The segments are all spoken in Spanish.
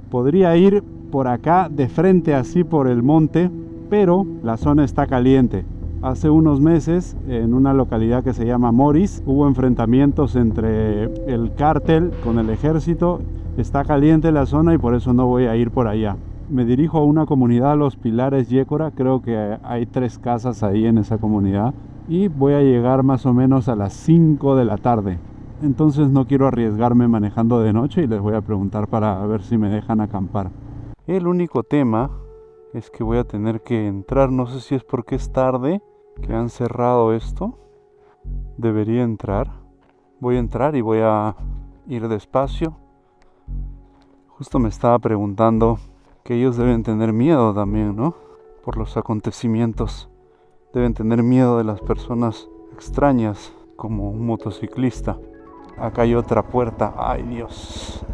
Podría ir por acá de frente así por el monte, pero la zona está caliente. Hace unos meses, en una localidad que se llama Moris, hubo enfrentamientos entre el cártel con el ejército. Está caliente la zona y por eso no voy a ir por allá. Me dirijo a una comunidad, Los Pilares Yécora. Creo que hay 3 casas ahí en esa comunidad. Y voy a llegar más o menos a las 5 de la tarde. Entonces no quiero arriesgarme manejando de noche y les voy a preguntar para ver si me dejan acampar. El único tema es que voy a tener que entrar. No sé si es porque es tarde, que han cerrado esto. Debería entrar. Voy a entrar y voy a ir despacio. Justo me estaba preguntando que ellos deben tener miedo también, ¿no? Por los acontecimientos. Deben tener miedo de las personas extrañas, como un motociclista. Acá hay otra puerta. ¡Ay, Dios!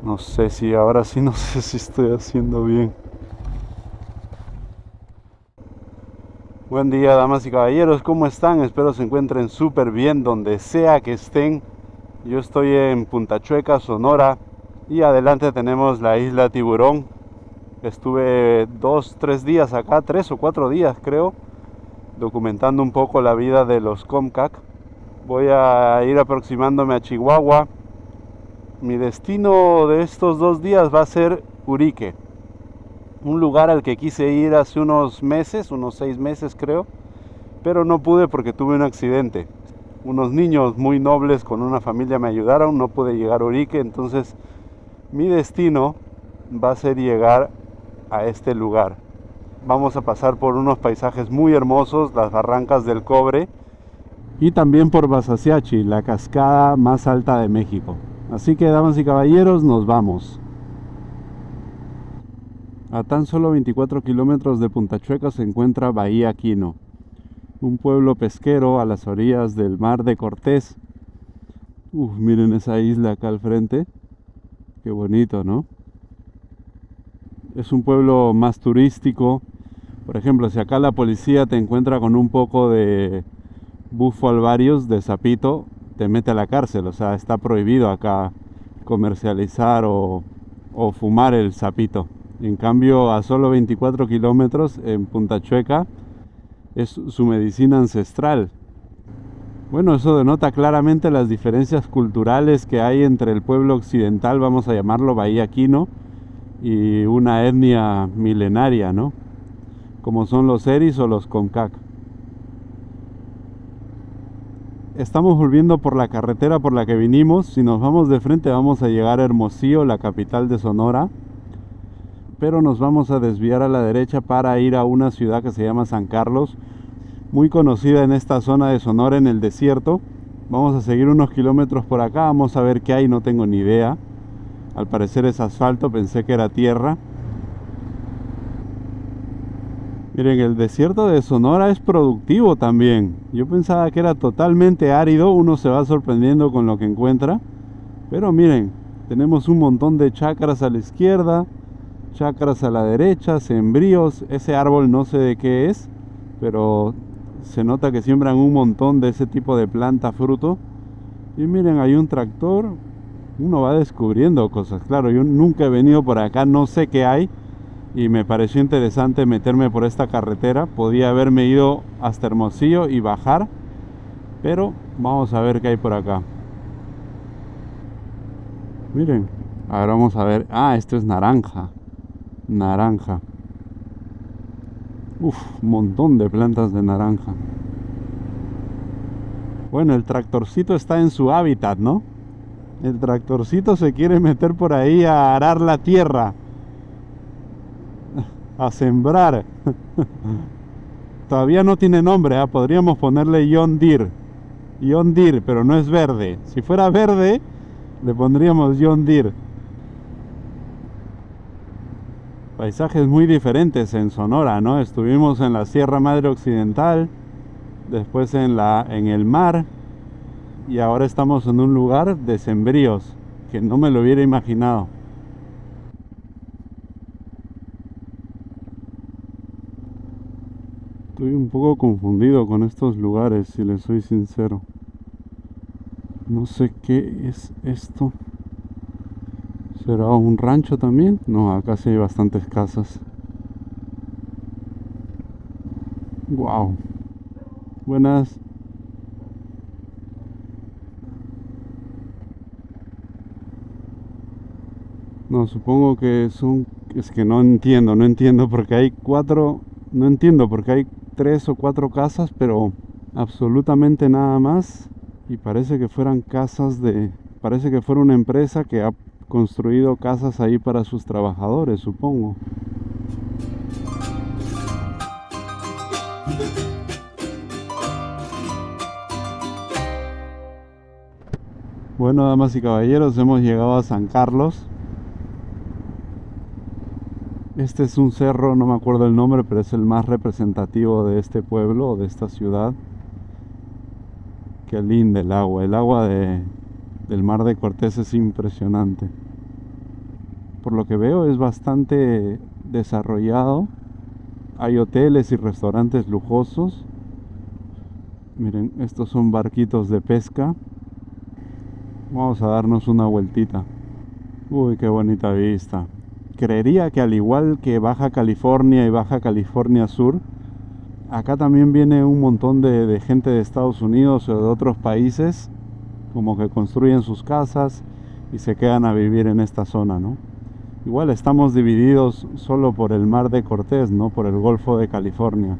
No sé si ahora sí, no sé si estoy haciendo bien. Buen día, damas y caballeros, ¿cómo están? Espero se encuentren súper bien donde sea que estén. Yo estoy en Punta Chueca, Sonora, y adelante tenemos la isla Tiburón. Estuve 2-3 días acá, 3 o 4 días creo, documentando un poco la vida de los Comcac. Voy a ir aproximándome a Chihuahua. Mi destino de estos 2 días va a ser Urique, un lugar al que quise ir hace unos meses, unos 6 meses creo, pero no pude porque tuve un accidente. Unos niños muy nobles con una familia me ayudaron, no pude llegar a Urique, entonces mi destino va a ser llegar a este lugar. Vamos a pasar por unos paisajes muy hermosos, las barrancas del Cobre, y también por Basaciachi, la cascada más alta de México. Así que, damas y caballeros, nos vamos. A tan solo 24 kilómetros de Punta Chueca se encuentra Bahía Quino, un pueblo pesquero a las orillas del Mar de Cortés. Miren esa isla acá al frente. Qué bonito, ¿no? Es un pueblo más turístico. Por ejemplo, si acá la policía te encuentra con un poco de bufo alvarius, de sapito, te mete a la cárcel. O sea, está prohibido acá comercializar o fumar el sapito. En cambio, a solo 24 kilómetros en Punta Chueca es su medicina ancestral. Bueno, eso denota claramente las diferencias culturales que hay entre el pueblo occidental, vamos a llamarlo Bahía Quino, y una etnia milenaria, ¿no? Como son los Eris o los Comcac. Estamos volviendo por la carretera por la que vinimos. Si nos vamos de frente vamos a llegar a Hermosillo, la capital de Sonora, pero nos vamos a desviar a la derecha para ir a una ciudad que se llama San Carlos, muy conocida en esta zona de Sonora, en el desierto. Vamos a seguir unos kilómetros por acá, vamos a ver qué hay, no tengo ni idea. Al parecer es asfalto, pensé que era tierra. Miren, el desierto de Sonora es productivo también. Yo pensaba que era totalmente árido, uno se va sorprendiendo con lo que encuentra. Pero miren, tenemos un montón de chacras a la izquierda, chacras a la derecha, sembríos. Ese árbol no sé de qué es, pero se nota que siembran un montón de ese tipo de planta, fruto. Y miren, hay un tractor. Uno va descubriendo cosas. Claro, yo nunca he venido por acá, no sé qué hay, y me pareció interesante meterme por esta carretera. Podía haberme ido hasta Hermosillo y bajar, pero vamos a ver qué hay por acá. Miren, ahora vamos a ver. Esto es naranja. Naranja. Un montón de plantas de naranja. Bueno, el tractorcito está en su hábitat, ¿no? El tractorcito se quiere meter por ahí a arar la tierra, a sembrar. Todavía no tiene nombre, podríamos ponerle John Deere. John Deere, pero no es verde. Si fuera verde, le pondríamos John Deere. Paisajes muy diferentes en Sonora, ¿no? Estuvimos en la Sierra Madre Occidental, después en el mar, y ahora estamos en un lugar de sembríos que no me lo hubiera imaginado. Estoy un poco confundido con estos lugares, si les soy sincero. No sé qué es esto. ¿Será un rancho también? No, acá sí hay bastantes casas. Wow. Buenas. No, supongo que son... Es que no entiendo porque hay cuatro... No entiendo porque hay 3 o 4 casas, pero absolutamente nada más. Y parece que fueran casas de... Parece que fuera una empresa que ha construido casas ahí para sus trabajadores, supongo. Bueno, damas y caballeros, hemos llegado a San Carlos. Este es un cerro, no me acuerdo el nombre, pero es el más representativo de este pueblo o de esta ciudad. Qué linda el agua. Del Mar de Cortés es impresionante. Por lo que veo es bastante desarrollado. Hay hoteles y restaurantes lujosos. Miren, estos son barquitos de pesca. Vamos a darnos una vueltita. Uy, qué bonita vista. Creería que al igual que Baja California y Baja California Sur, acá también viene un montón de gente de Estados Unidos o de otros países, como que construyen sus casas y se quedan a vivir en esta zona, ¿no? Igual estamos divididos solo por el Mar de Cortés, ¿no? Por el Golfo de California.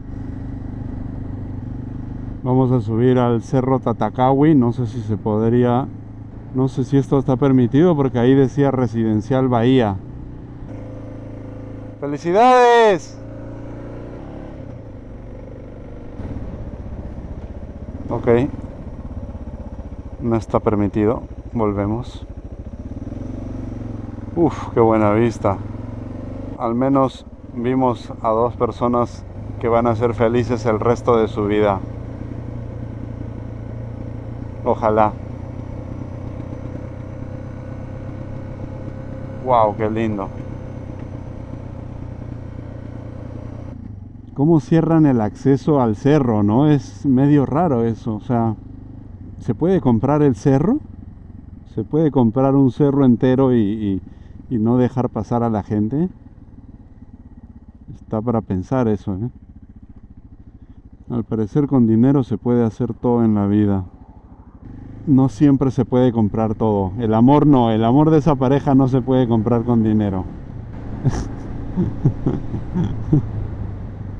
Vamos a subir al Cerro Tatacawi, no sé si se podría... No sé si esto está permitido porque ahí decía Residencial Bahía. ¡Felicidades! Ok. No está permitido. Volvemos. Uf, qué buena vista. Al menos vimos a 2 personas que van a ser felices el resto de su vida. Ojalá. Wow, qué lindo. ¿Cómo cierran el acceso al cerro, no? Es medio raro eso. O sea, ¿se puede comprar el cerro? ¿Se puede comprar un cerro entero y no dejar pasar a la gente? Está para pensar eso, ¿eh? Al parecer con dinero se puede hacer todo en la vida. No siempre se puede comprar todo. El amor no, el amor de esa pareja no se puede comprar con dinero.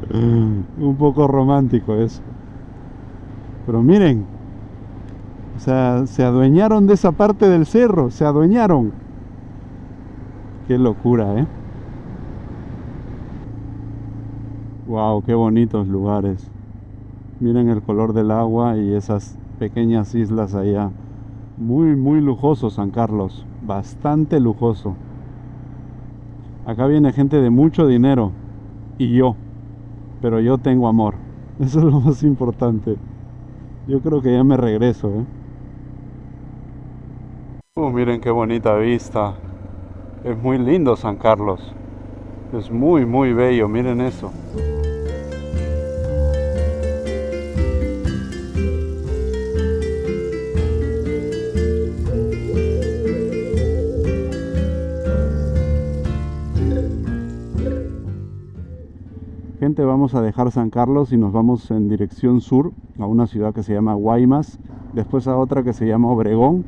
Un poco romántico eso. Pero miren, o sea, se adueñaron de esa parte del cerro, se adueñaron. Qué locura, ¿eh? Wow, qué bonitos lugares. Miren el color del agua y esas pequeñas islas allá. Muy, muy lujoso San Carlos. Bastante lujoso. Acá viene gente de mucho dinero. Y yo. Pero yo tengo amor. Eso es lo más importante. Yo creo que ya me regreso, ¿eh? Miren qué bonita vista. Es muy lindo San Carlos. Es muy, muy bello. Miren eso. Gente, vamos a dejar San Carlos y nos vamos en dirección sur a una ciudad que se llama Guaymas, después a otra que se llama Obregón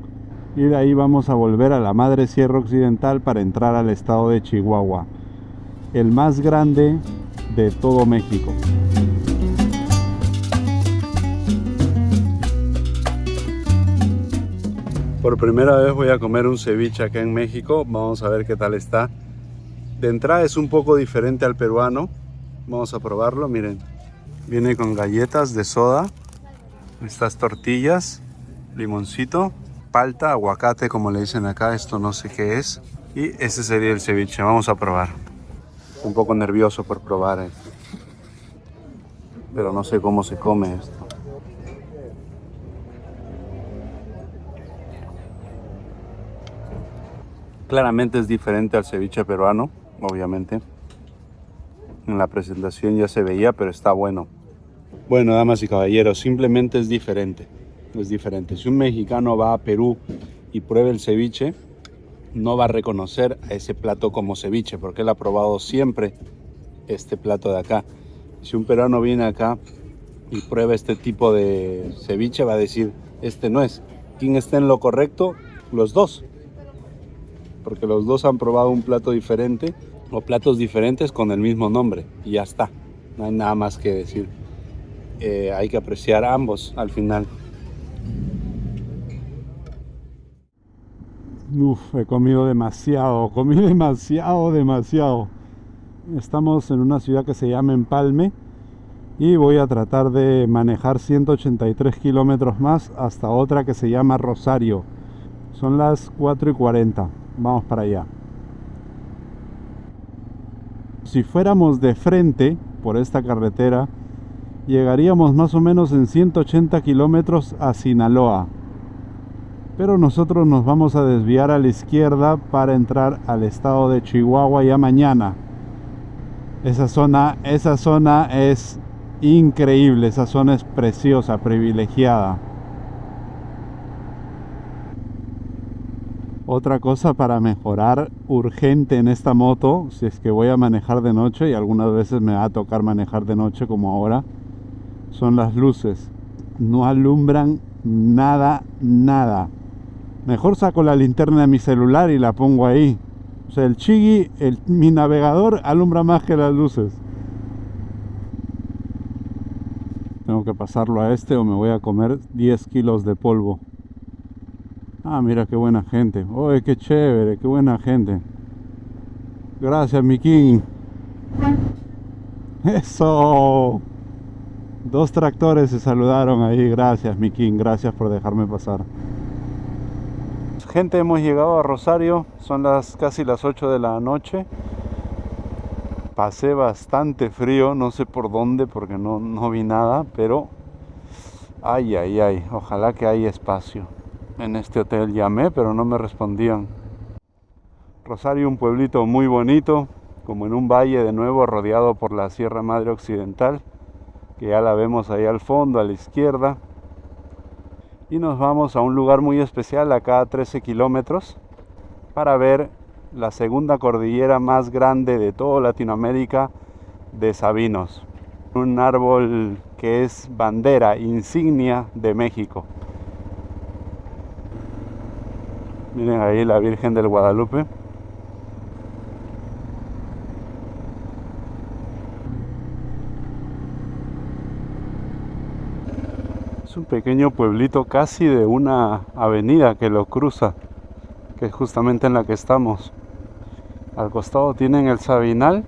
y de ahí vamos a volver a la Madre Sierra Occidental para entrar al estado de Chihuahua, el más grande de todo México. Por primera vez voy a comer un ceviche acá en México, vamos a ver qué tal está. De entrada es un poco diferente al peruano. Vamos a probarlo, miren. Viene con galletas de soda, estas tortillas, limoncito, palta, aguacate como le dicen acá, esto no sé qué es. Y ese sería el ceviche, vamos a probar. Un poco nervioso por probar pero no sé cómo se come esto. Claramente es diferente al ceviche peruano, obviamente. En la presentación ya se veía, pero está bueno. Bueno, damas y caballeros, simplemente es diferente. Es diferente. Si un mexicano va a Perú y prueba el ceviche, no va a reconocer a ese plato como ceviche, porque él ha probado siempre este plato de acá. Si un peruano viene acá y prueba este tipo de ceviche, va a decir, este no es. ¿Quién está en lo correcto? Los dos, porque los dos han probado un plato diferente o platos diferentes con el mismo nombre y ya está, no hay nada más que decir. Hay que apreciar ambos al final. He comido demasiado, demasiado. Estamos en una ciudad que se llama Empalme y voy a tratar de manejar 183 kilómetros más hasta otra que se llama Rosario. Son las 4:40, vamos para allá. Si fuéramos de frente por esta carretera, llegaríamos más o menos en 180 kilómetros a Sinaloa. Pero nosotros nos vamos a desviar a la izquierda para entrar al estado de Chihuahua ya mañana. Esa zona es increíble, esa zona es preciosa, privilegiada. Otra cosa para mejorar urgente en esta moto, si es que voy a manejar de noche, y algunas veces me va a tocar manejar de noche como ahora, son las luces. No alumbran nada. Mejor saco la linterna de mi celular y la pongo ahí. O sea, el Chigi, mi navegador, alumbra más que las luces. Tengo que pasarlo a este o me voy a comer 10 kilos de polvo. Ah, mira qué buena gente. Oye, qué chévere, qué buena gente. Gracias, mi king. Eso. 2 tractores se saludaron ahí. Gracias, mi king. Gracias por dejarme pasar. Gente, hemos llegado a Rosario. Son casi las 8 de la noche. Pasé bastante frío. No sé por dónde porque no vi nada. Pero ay. Ojalá que haya espacio. En este hotel llamé, pero no me respondían. Rosario, un pueblito muy bonito, como en un valle de nuevo, rodeado por la Sierra Madre Occidental, que ya la vemos ahí al fondo, a la izquierda. Y nos vamos a un lugar muy especial, acá a 13 kilómetros, para ver la segunda cordillera más grande de toda Latinoamérica, de Sabinos. Un árbol que es bandera, insignia de México. Miren ahí la Virgen del Guadalupe. Es un pequeño pueblito casi de una avenida que lo cruza, que es justamente en la que estamos. Al costado tienen el Sabinal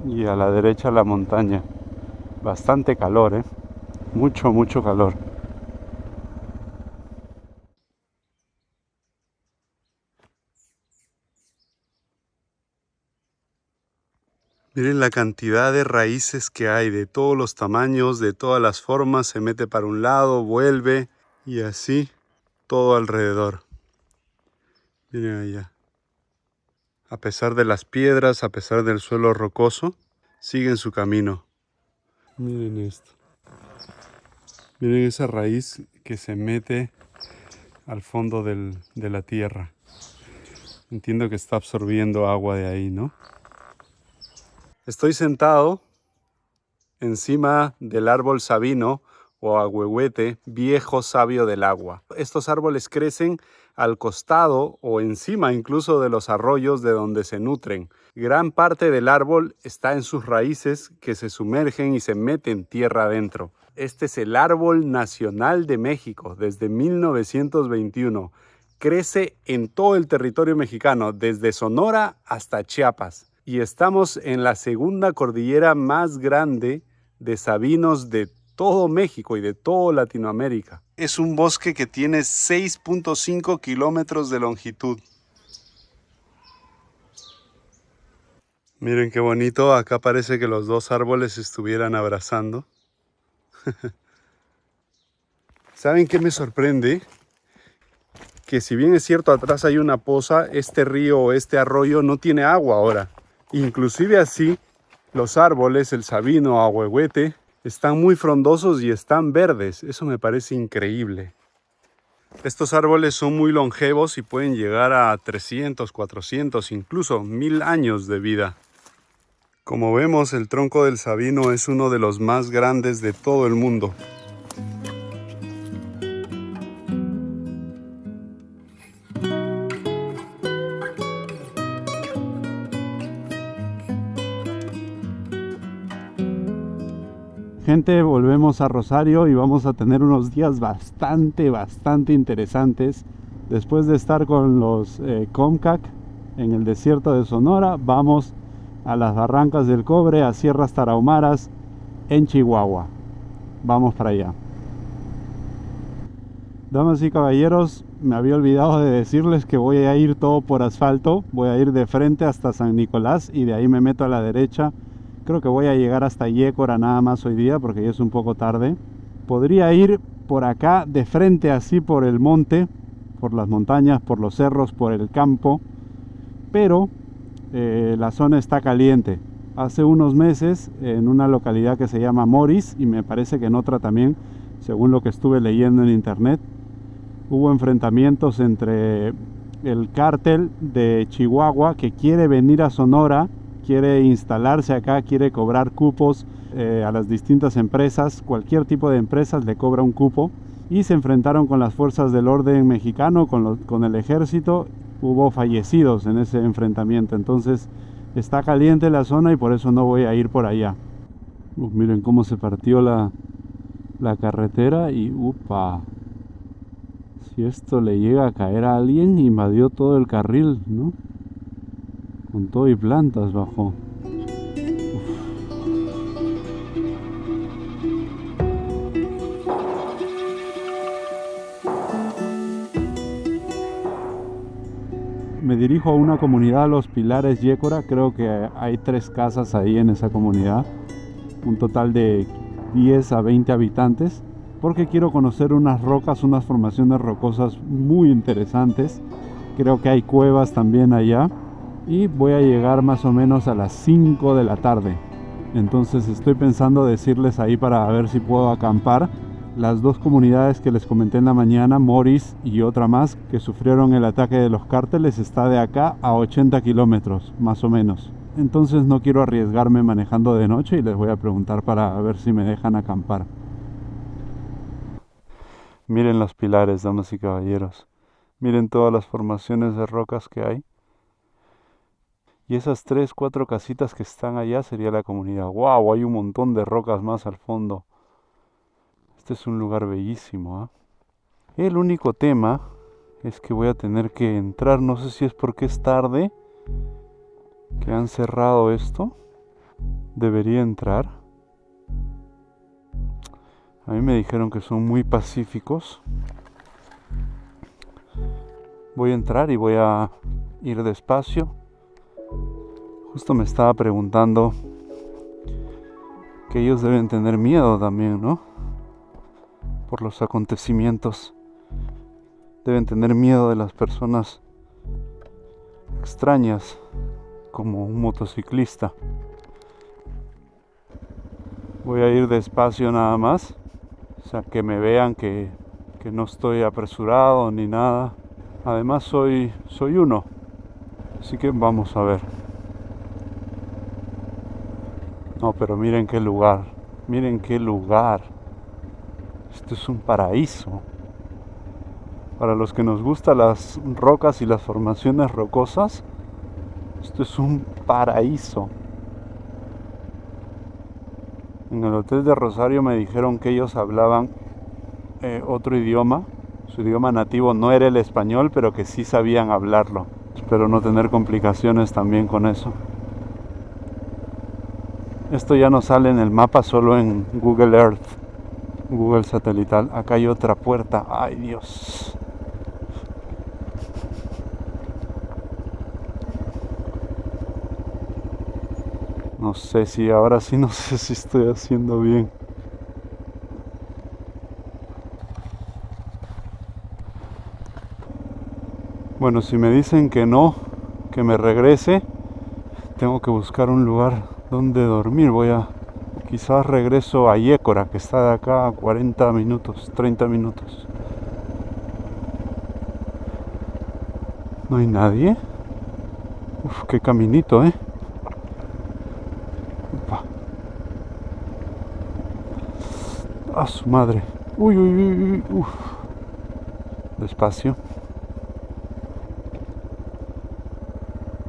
y a la derecha la montaña. Bastante calor, mucho calor. Miren la cantidad de raíces que hay, de todos los tamaños, de todas las formas. Se mete para un lado, vuelve y así todo alrededor. Miren allá. A pesar de las piedras, a pesar del suelo rocoso, siguen su camino. Miren esto. Miren esa raíz que se mete al fondo de la tierra. Entiendo que está absorbiendo agua de ahí, ¿no? Estoy sentado encima del árbol sabino o ahuehuete, viejo sabio del agua. Estos árboles crecen al costado o encima incluso de los arroyos de donde se nutren. Gran parte del árbol está en sus raíces que se sumergen y se meten tierra adentro. Este es el árbol nacional de México desde 1921. Crece en todo el territorio mexicano, desde Sonora hasta Chiapas. Y estamos en la segunda cordillera más grande de sabinos de todo México y de toda Latinoamérica. Es un bosque que tiene 6.5 kilómetros de longitud. Miren qué bonito, acá parece que los dos árboles se estuvieran abrazando. ¿Saben qué me sorprende? Que si bien es cierto atrás hay una poza, este río o este arroyo no tiene agua ahora. Inclusive así, los árboles, el sabino o ahuehuete, están muy frondosos y están verdes. Eso me parece increíble. Estos árboles son muy longevos y pueden llegar a 300, 400, incluso 1000 años de vida. Como vemos, el tronco del sabino es uno de los más grandes de todo el mundo. Gente, volvemos a Rosario y vamos a tener unos días bastante interesantes. Después de estar con los Comcac en el desierto de Sonora, vamos a las Barrancas del Cobre, a Sierras Tarahumaras, en Chihuahua. Vamos para allá. Damas y caballeros, me había olvidado de decirles que voy a ir todo por asfalto. Voy a ir de frente hasta San Nicolás y de ahí me meto a la derecha. Creo que voy a llegar hasta Yécora nada más hoy día porque ya es un poco tarde. Podría ir por acá de frente así por el monte, por las montañas, por los cerros, por el campo, pero la zona está caliente. Hace unos meses en una localidad que se llama Moris, y me parece que en otra también, según lo que estuve leyendo en internet, hubo enfrentamientos entre el cártel de Chihuahua que quiere venir a Sonora, quiere instalarse acá, quiere cobrar cupos a las distintas empresas. Cualquier tipo de empresas le cobra un cupo, y se enfrentaron con las fuerzas del orden mexicano, con el ejército. Hubo fallecidos en ese enfrentamiento, entonces está caliente la zona y por eso no voy a ir por allá. Miren cómo se partió la carretera y upa, si esto le llega a caer a alguien, invadió todo el carril, ¿no? Con todo y plantas bajo. Me dirijo a una comunidad, Los Pilares, Yécora. Creo que hay 3 casas ahí en esa comunidad, un total de 10 a 20 habitantes, porque quiero conocer unas rocas, unas formaciones rocosas muy interesantes. Creo que hay cuevas también allá. Y voy a llegar más o menos a las 5 de la tarde. Entonces estoy pensando decirles ahí para ver si puedo acampar. Las 2 comunidades que les comenté en la mañana, Moris y otra más, que sufrieron el ataque de los cárteles, está de acá a 80 kilómetros, más o menos. Entonces no quiero arriesgarme manejando de noche y les voy a preguntar para ver si me dejan acampar. Miren los pilares, damas y caballeros. Miren todas las formaciones de rocas que hay. Y esas 3, 4 casitas que están allá sería la comunidad. ¡Wow! Hay un montón de rocas más al fondo. Este es un lugar bellísimo, ¿eh? El único tema es que voy a tener que entrar. No sé si es porque es tarde, que han cerrado esto. Debería entrar. A mí me dijeron que son muy pacíficos. Voy a entrar y voy a ir despacio. Justo me estaba preguntando que ellos deben tener miedo también, ¿no? Por los acontecimientos. Deben tener miedo de las personas extrañas, como un motociclista. Voy a ir despacio nada más, o sea, que me vean que no estoy apresurado ni nada. Además soy uno, así que vamos a ver. No, pero miren qué lugar, miren qué lugar. Esto es un paraíso. Para los que nos gustan las rocas y las formaciones rocosas, esto es un paraíso. En el hotel de Rosario me dijeron que ellos hablaban otro idioma. Su idioma nativo no era el español, pero que sí sabían hablarlo. Espero no tener complicaciones también con eso. Esto ya no sale en el mapa, solo en Google Earth, Google satelital. Acá hay otra puerta. ¡Ay, Dios! No sé si ahora sí, no sé si estoy haciendo bien. Bueno, si me dicen que no, que me regrese, tengo que buscar un lugar donde dormir. Quizás regreso a Yécora, que está de acá a 40 minutos, 30 minutos. No hay nadie. Uf, qué caminito, ¿eh? Upa. A su madre. Uy, uy, uy, uy. Uf. Despacio.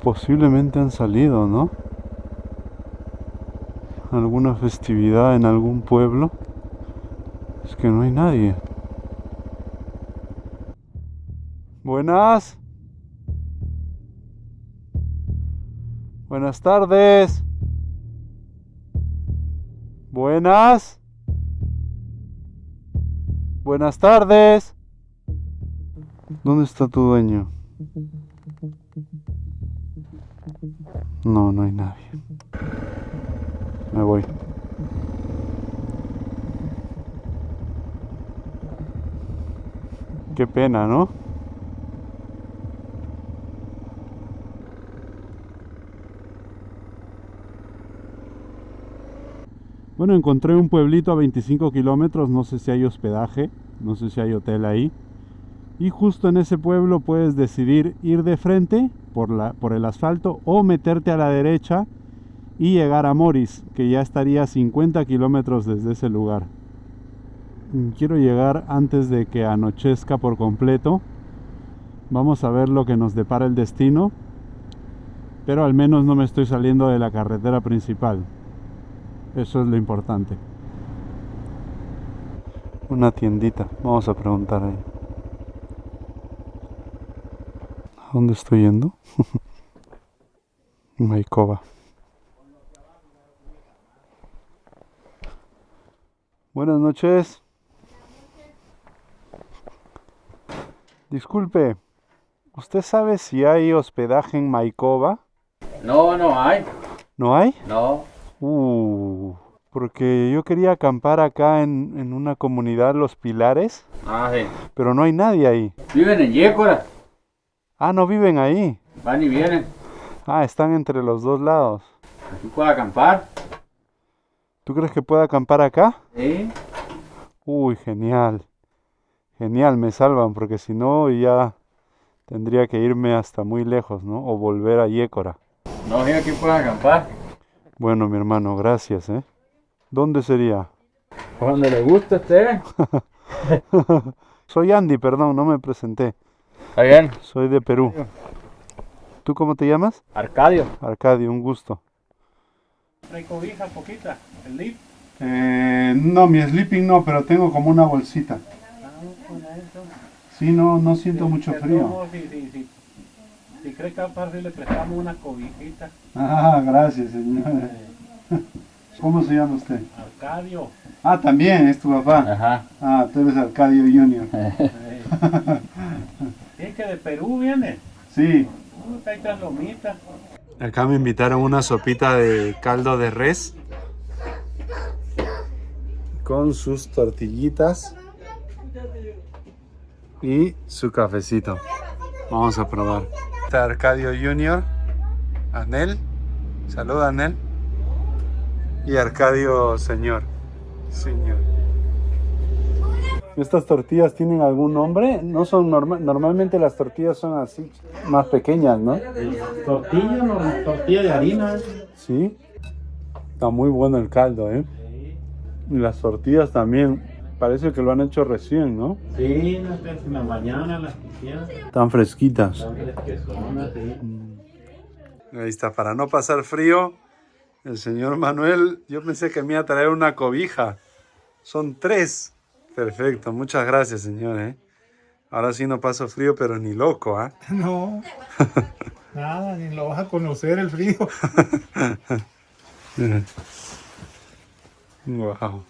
Posiblemente han salido, ¿no? Alguna festividad en algún pueblo. Es que no hay nadie. Buenas. Buenas tardes. Buenas. Buenas tardes. ¿Dónde está tu dueño? No, no hay nadie. Me voy. Qué pena, ¿no? Bueno, encontré un pueblito a 25 kilómetros, no sé si hay hospedaje, no sé si hay hotel ahí. Y justo en ese pueblo puedes decidir ir de frente por el asfalto o meterte a la derecha y llegar a Moris, que ya estaría a 50 kilómetros desde ese lugar. Quiero llegar antes de que anochezca por completo. Vamos a ver lo que nos depara el destino, pero al menos no me estoy saliendo de la carretera principal. Eso es lo importante. Una tiendita, vamos a preguntar ahí. ¿A dónde estoy yendo? Maikova. Buenas noches. Disculpe, ¿usted sabe si hay hospedaje en Maikova? No, no hay. ¿No hay? No. Porque yo quería acampar acá en una comunidad, Los Pilares, Ah, sí. pero no hay nadie ahí. Viven en Yécora. Ah, no viven ahí. Van y vienen. Ah, están entre los dos lados. Aquí puede acampar. ¿Tú crees que pueda acampar acá? Sí. Uy, genial. Genial, me salvan, porque si no ya tendría que irme hasta muy lejos, ¿no? O volver a Yécora. No, sí, aquí puede acampar. Bueno, mi hermano, gracias, ¿eh? ¿Dónde sería? Donde le guste a usted. Soy Andy, perdón, no me presenté. Está bien. Soy de Perú. ¿Tú cómo te llamas? Arcadio. Arcadio, un gusto. ¿Trae cobija poquita? ¿El lip? No, mi sleeping no, pero tengo como una bolsita. Ah, con eso. Sí, no siento mucho frío. Si cree capaz, le prestamos una cobijita. Ah, gracias, señor. ¿Cómo se llama usted? Arcadio. Ah, también, es tu papá. Ajá. Ah, tú eres Arcadio Junior. ¿Es que de Perú viene? Sí. Hay estas lomitas. Acá me invitaron una sopita de caldo de res con sus tortillitas y su cafecito. Vamos a probar. Está Arcadio Junior, Anel, saluda Anel, y Arcadio Señor. ¿Estas tortillas tienen algún nombre? No son normalmente las tortillas son así, más pequeñas, ¿no? Tortilla de harina. Sí. Está muy bueno el caldo, ¿eh? Y las tortillas también. Parece que lo han hecho recién, ¿no? Sí, en la mañana las hicieron. Están fresquitas. Son fresquezonas, sí. Ahí está, para no pasar frío, el señor Manuel, yo pensé que me iba a traer una cobija. Son 3. Perfecto, muchas gracias, señor, ¿eh? Ahora sí no paso frío, pero ni loco, ¿ah? ¿Eh? No, nada, ni lo vas a conocer el frío. Wow.